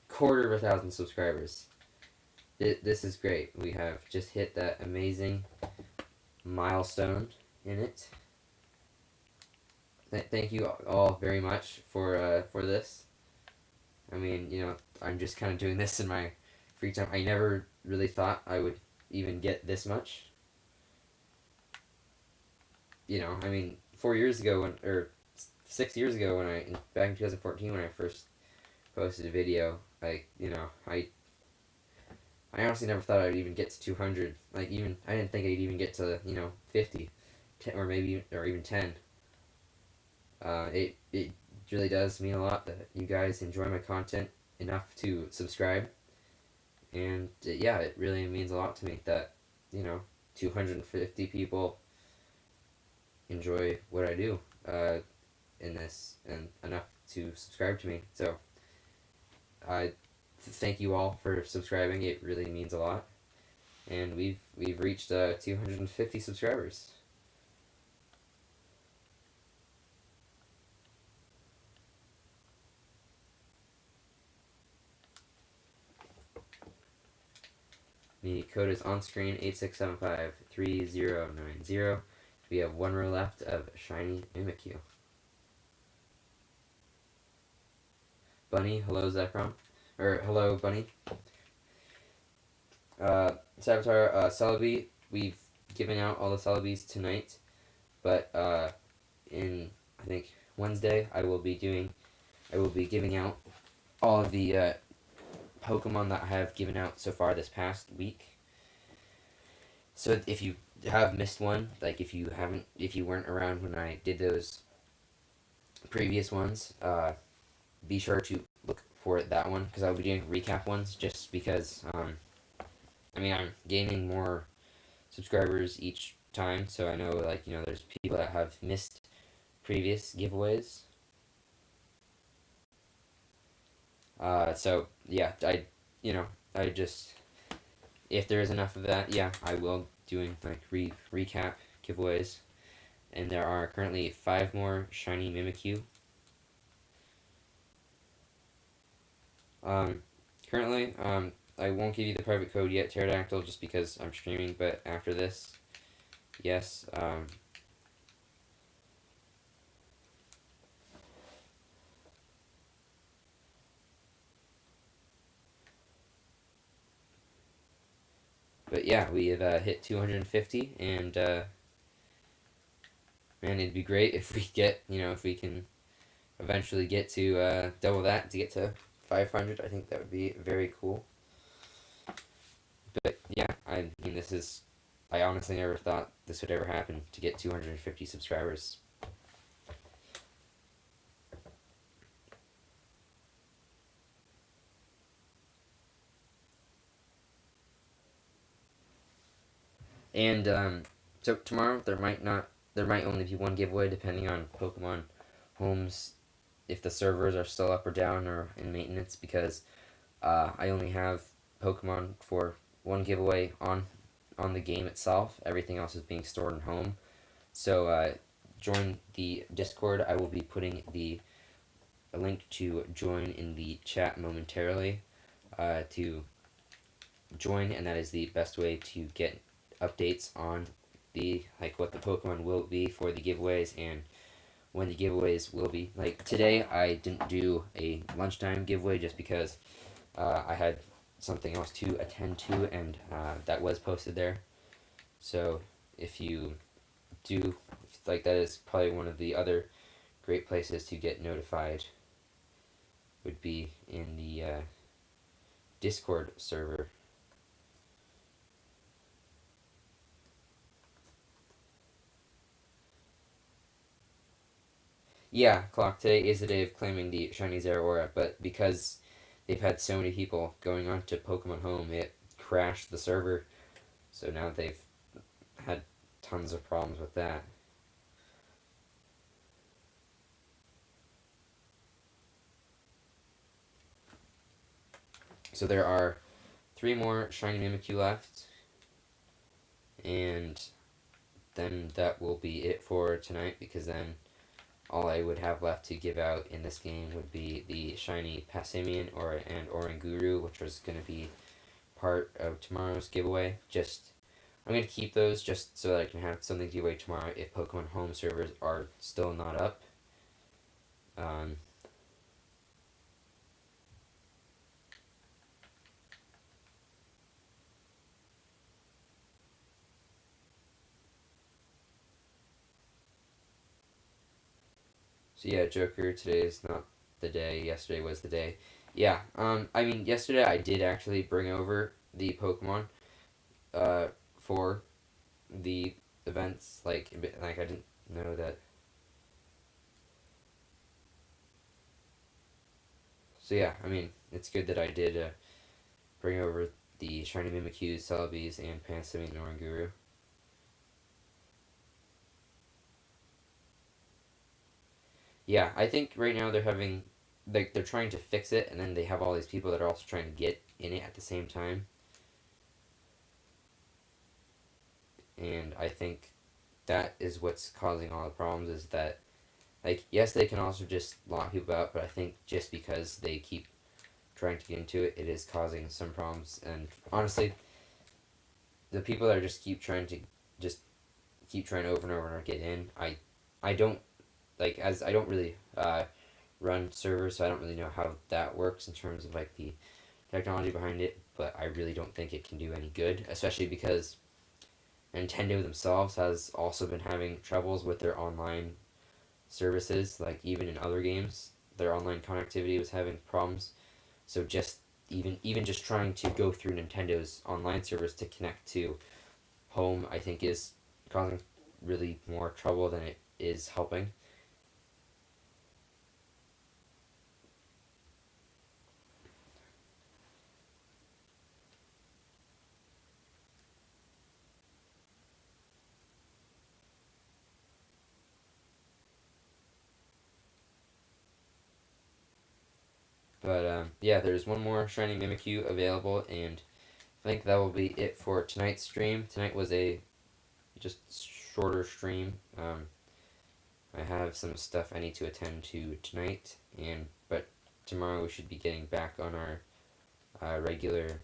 250 subscribers. This is great. We have just hit that amazing milestone in it. Thank you all very much for this. I mean, I'm just kind of doing this in my free time. I never really thought I would even get this much. I mean, 4 years ago, or 6 years ago, back in 2014, when I first posted a video, I honestly never thought I'd even get to 200. I didn't think I'd even get to 50, 10, or even 10. It really does mean a lot that you guys enjoy my content enough to subscribe, and yeah, it really means a lot to me that 250 people enjoy what I do in this, and enough to subscribe to me. So I thank you all for subscribing. It really means a lot, and we've reached 250 subscribers. The code is on screen, 86753090. We have one row left of shiny Mimikyu. Bunny, hello Zekrom. Or hello Bunny. Saboteur, Celebi, we've given out all the Celebis tonight, but in, I think, Wednesday, I will be giving out all of the Pokemon that I have given out so far this past week. So if you have missed one, like if you weren't around when I did those previous ones, be sure to look for that one because I'll be doing recap ones just because I mean I'm gaining more subscribers each time, so I know like there's people that have missed previous giveaways. So yeah, you know I just if there is enough of that, yeah, I will doing like recap giveaways, and there are currently 5 more shiny Mimikyu. Um, currently, I won't give you the private code yet, Pterodactyl, just because I'm streaming. But after this, yes. But yeah, we have hit 250, and man, it'd be great if we get if we can eventually get to double that to get to 500. I think that would be very cool. But yeah, I mean, this is. I honestly never thought this would ever happen to get 250 subscribers. And so tomorrow there might only be one giveaway depending on Pokemon Home's if the servers are still up or down or in maintenance because I only have Pokemon for one giveaway on the game itself. Everything else is being stored in Home. So join the Discord. I will be putting the a link to join in the chat momentarily to join, and that is the best way to get updates on the like what the Pokemon will be for the giveaways and when the giveaways will be. Like today, I didn't do a lunchtime giveaway just because I had something else to attend to, and that was posted there. So if you do like that is probably one of the other great places to get notified would be in the Discord server. Yeah, Clock, today is the day of claiming the shiny Zeraora, but because they've had so many people going on to Pokemon Home, it crashed the server. So now they've had tons of problems with that. So there are 3 more shiny Mimikyu left, and then that will be it for tonight because then all I would have left to give out in this game would be the shiny Passimian and Oranguru, which was going to be part of tomorrow's giveaway. Just I'm going to keep those just so that I can have something to give away tomorrow if Pokemon Home servers are still not up. Um, so yeah, Joker, today is not the day. Yesterday was the day. Yeah, I mean, yesterday I did actually bring over the Pokemon uh, for the events. Like I didn't know that. So yeah, I mean, it's good that I did bring over the shiny Mimikyus, Celebis, and Pansy and Oranguru. Yeah, I think right now they're having like they're trying to fix it, and then they have all these people that are also trying to get in it at the same time. And I think that is what's causing all the problems. Is that like yes, they can also just lock people out, but I think just because they keep trying to get into it, it is causing some problems. And honestly, the people that are just just keep trying over and over and over get in. I don't like as I don't really run servers, so I don't really know how that works in terms of like the technology behind it. But I really don't think it can do any good, especially because Nintendo themselves has also been having troubles with their online services. Like even in other games, their online connectivity was having problems. So just even just trying to go through Nintendo's online servers to connect to home, I think, is causing really more trouble than it is helping. But yeah, there's one more shiny Mimikyu available, and I think that will be it for tonight's stream. Tonight was a just shorter stream. I have some stuff I need to attend to tonight, but tomorrow we should be getting back on our regular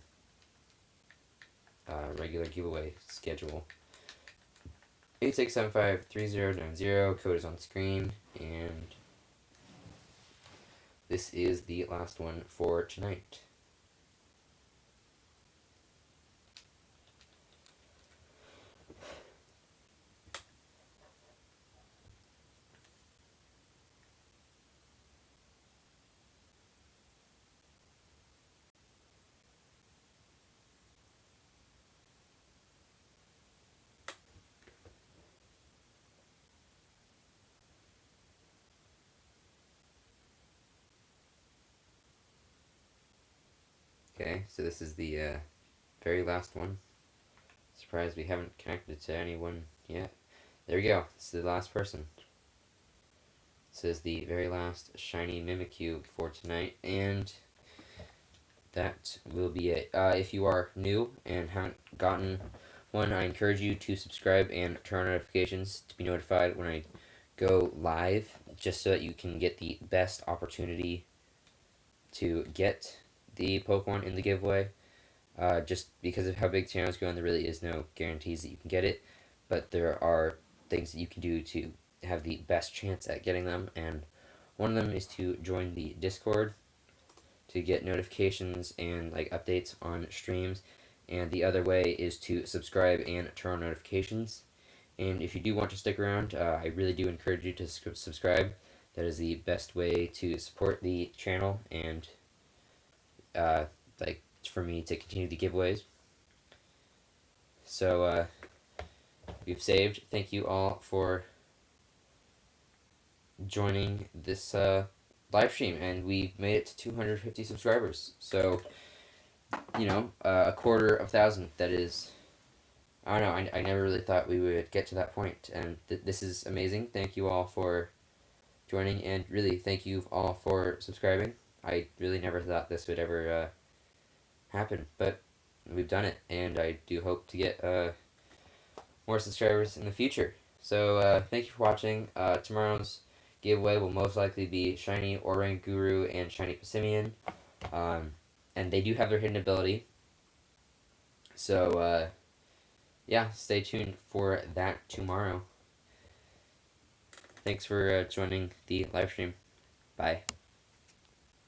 regular giveaway schedule. 867539090, code is on screen, and this is the last one for tonight. Okay, so this is the very last one. Surprised we haven't connected to anyone yet. There we go. This is the last person. This is the very last shiny Mimikyu for tonight, and that will be it. If you are new and haven't gotten one, I encourage you to subscribe and turn on notifications to be notified when I go live, just so that you can get the best opportunity to get the Pokemon in the giveaway. Just because of how big channels go, and there really is no guarantees that you can get it, but there are things that you can do to have the best chance at getting them, and one of them is to join the Discord to get notifications and like updates on streams, and the other way is to subscribe and turn on notifications. And if you do want to stick around, I really do encourage you to subscribe. That is the best way to support the channel and like for me to continue the giveaways. So we've saved. Thank you all for joining this live stream, and we made it to 250 subscribers. So a quarter of 1,000. That is, I don't know. I never really thought we would get to that point, and this is amazing. Thank you all for joining, and really thank you all for subscribing. I really never thought this would ever happen, but we've done it, and I do hope to get more subscribers in the future. So thank you for watching. Tomorrow's giveaway will most likely be Shiny Oranguru and Shiny Passimian. And they do have their hidden ability. So yeah, stay tuned for that tomorrow. Thanks for joining the live stream. Bye.